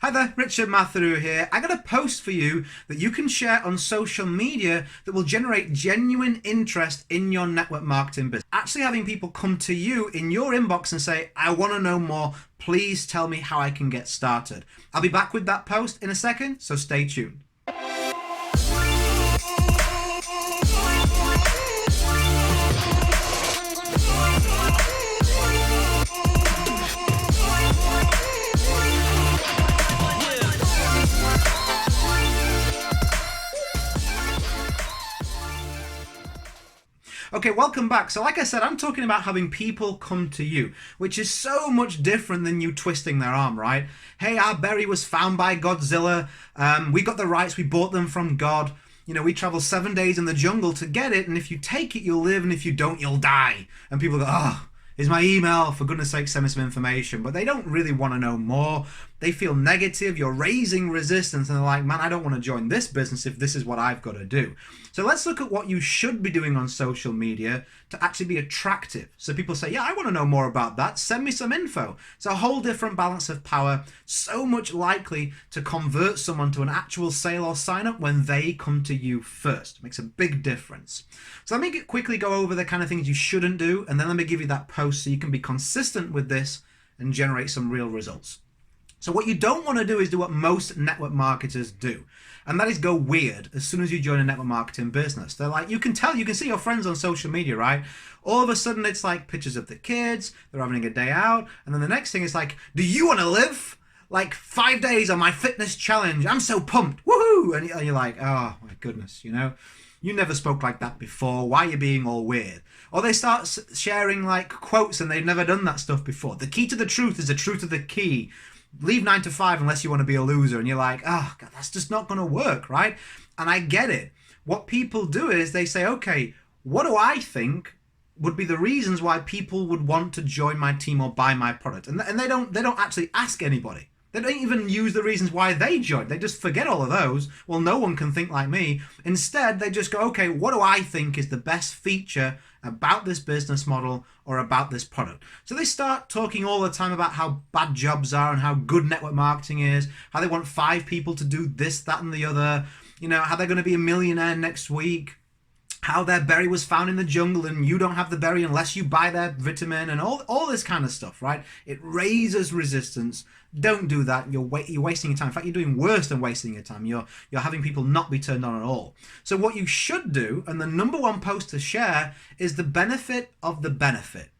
Hi there, Richard Matharoo here. I got a post for you that you can share on social media that will generate genuine interest in your network marketing business. Actually having people come to you in your inbox and say, I want to know more. Please tell me how I can get started. I'll be back with that post in a second, so stay tuned. Okay, welcome back. So like I said, I'm talking about having people come to you, which is so much different than you twisting their arm, right? Hey, our berry was found by Godzilla. We got the rights. We bought them from God. You know, we traveled 7 days in the jungle to get it. And if you take it, you'll live. And if you don't, you'll die. And people go, oh, here's my email. For goodness sake, send me some information. But they don't really want to know more. They feel negative. You're raising resistance. And they're like, man, I don't want to join this business if this is what I've got to do. So let's look at what you should be doing on social media to actually be attractive. So people say, yeah, I want to know more about that. Send me some info. It's a whole different balance of power. So much likely to convert someone to an actual sale or sign up when they come to you first. It makes a big difference. So let me quickly go over the kind of things you shouldn't do. And then let me give you that post so you can be consistent with this and generate some real results. So what you don't want to do is do what most network marketers do. And that is go weird as soon as you join a network marketing business. They're like, you can see your friends on social media, right? All of a sudden it's like pictures of the kids, they're having a day out. And then the next thing is like, do you want to live like 5 days on my fitness challenge? I'm so pumped, woohoo! And you're like, oh my goodness, you know, you never spoke like that before. Why are you being all weird? Or they start sharing like quotes and they've never done that stuff before. The key to the truth is the truth of the key. Leave 9 to 5 unless you want to be a loser. And you're like, oh, God, that's just not going to work, right? And I get it. What people do is they say, okay, what do I think would be the reasons why people would want to join my team or buy my product? And they don't actually ask anybody. They don't even use the reasons why they joined. They just forget all of those. Well, no one can think like me. Instead, they just go, okay, what do I think is the best feature about this business model or about this product? So they start talking all the time about how bad jobs are and how good network marketing is, how they want 5 people to do this, that, and the other, you know, how they're going to be a millionaire next week, how their berry was found in the jungle and you don't have the berry unless you buy their vitamin, and all this kind of stuff, right? It raises resistance. Don't do that. You're wasting your time. In fact, you're doing worse than wasting your time. You're having people not be turned on at all. So what you should do, and the number one post to share, is the benefit of the benefit.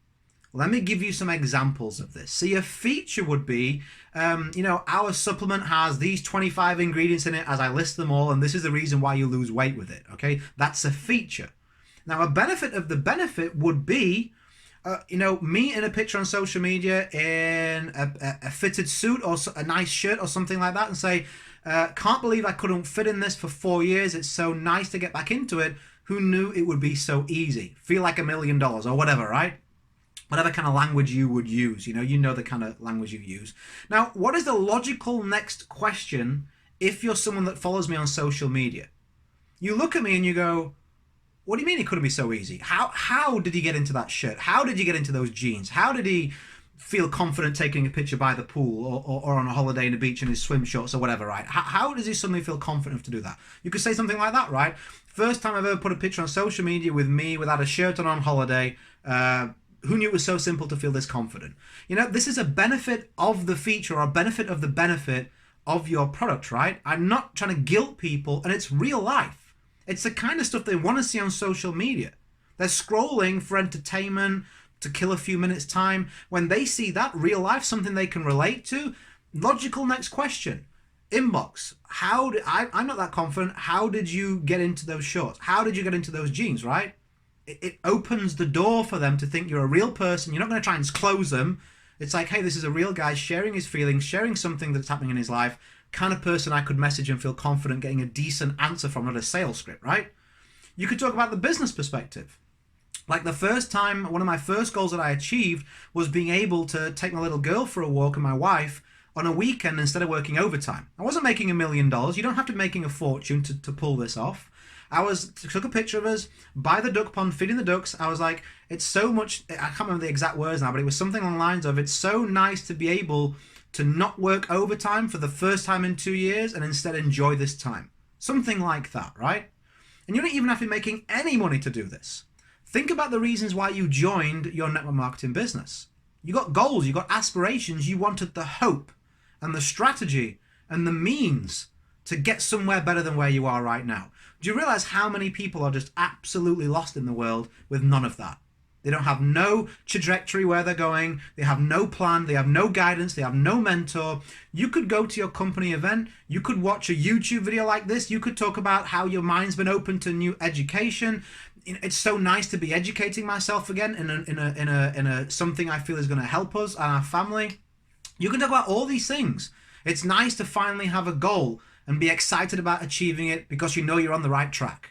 Let me give you some examples of this. See, a feature would be, you know, our supplement has these 25 ingredients in it as I list them all, and this is the reason why you lose weight with it, okay? That's a feature. Now, a benefit of the benefit would be, you know, me in a picture on social media in a fitted suit or a nice shirt or something like that and say, can't believe I couldn't fit in this for 4 years. It's so nice to get back into it. Who knew it would be so easy? Feel like $1 million or whatever, right? Whatever kind of language you would use, you know the kind of language you use. Now, what is the logical next question if you're someone that follows me on social media? You look at me and you go, what do you mean it couldn't be so easy? How did he get into that shirt? How did he get into those jeans? How did he feel confident taking a picture by the pool or on a holiday in the beach in his swim shorts or whatever, right? How does he suddenly feel confident enough to do that? You could say something like that, right? First time I've ever put a picture on social media with me without a shirt on holiday. Who knew it was so simple to feel this confident? You know, this is a benefit of the feature or a benefit of the benefit of your product, right? I'm not trying to guilt people, and it's real life. It's the kind of stuff they want to see on social media. They're scrolling for entertainment, to kill a few minutes time. When they see that real life, something they can relate to, logical next question. Inbox. I'm not that confident. How did you get into those shorts? How did you get into those jeans, right? It opens the door for them to think you're a real person. You're not going to try and close them. It's like, hey, this is a real guy sharing his feelings, sharing something that's happening in his life, kind of person I could message and feel confident getting a decent answer from, not a sales script, right? You could talk about the business perspective. Like the first time, one of my first goals that I achieved was being able to take my little girl for a walk and my wife on a weekend instead of working overtime. I wasn't making $1 million. You don't have to be making a fortune to pull this off. Took a picture of us by the duck pond, feeding the ducks. I was like, it's so much, I can't remember the exact words now, but it was something along the lines of, it's so nice to be able to not work overtime for the first time in 2 years and instead enjoy this time. Something like that, right? And you don't even have to be making any money to do this. Think about the reasons why you joined your network marketing business. You got goals, you got aspirations, you wanted the hope and the strategy and the means to get somewhere better than where you are right now. Do you realize how many people are just absolutely lost in the world with none of that? They don't have no trajectory where they're going. They have no plan. They have no guidance. They have no mentor. You could go to your company event. You could watch a YouTube video like this. You could talk about how your mind's been open to new education. It's so nice to be educating myself again in a something I feel is going to help us and our family. You can talk about all these things. It's nice to finally have a goal and be excited about achieving it because you know you're on the right track.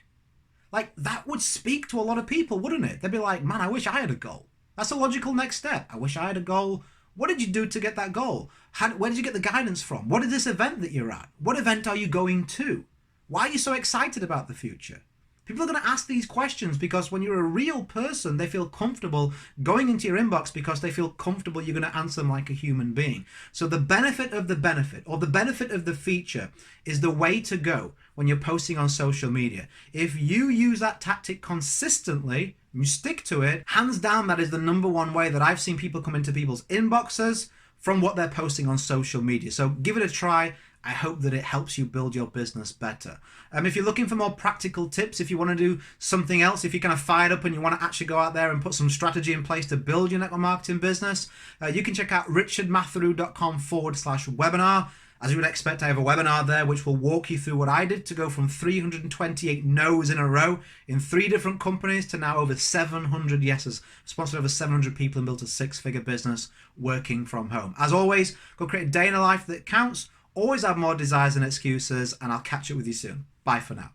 Like, that would speak to a lot of people, wouldn't it? They'd be like, man, I wish I had a goal. That's a logical next step. I wish I had a goal. What did you do to get that goal? Where did you get the guidance from? What is this event that you're at? What event are you going to? Why are you so excited about the future? People are going to ask these questions because when you're a real person, they feel comfortable going into your inbox because they feel comfortable you're going to answer them like a human being. So the benefit of the benefit, or the benefit of the feature, is the way to go when you're posting on social media. If you use that tactic consistently, you stick to it, hands down, that is the number one way that I've seen people come into people's inboxes from what they're posting on social media. So give it a try. I hope that it helps you build your business better. If you're looking for more practical tips, if you want to do something else, if you're kind of fired up and you want to actually go out there and put some strategy in place to build your network marketing business, you can check out richardmatharoo.com/webinar. As you would expect, I have a webinar there which will walk you through what I did to go from 328 no's in a row in 3 different companies to now over 700 yeses. Sponsored over 700 people and built a 6-figure business working from home. As always, go create a day in a life that counts. Always have more desires than excuses, and I'll catch up with you soon. Bye for now.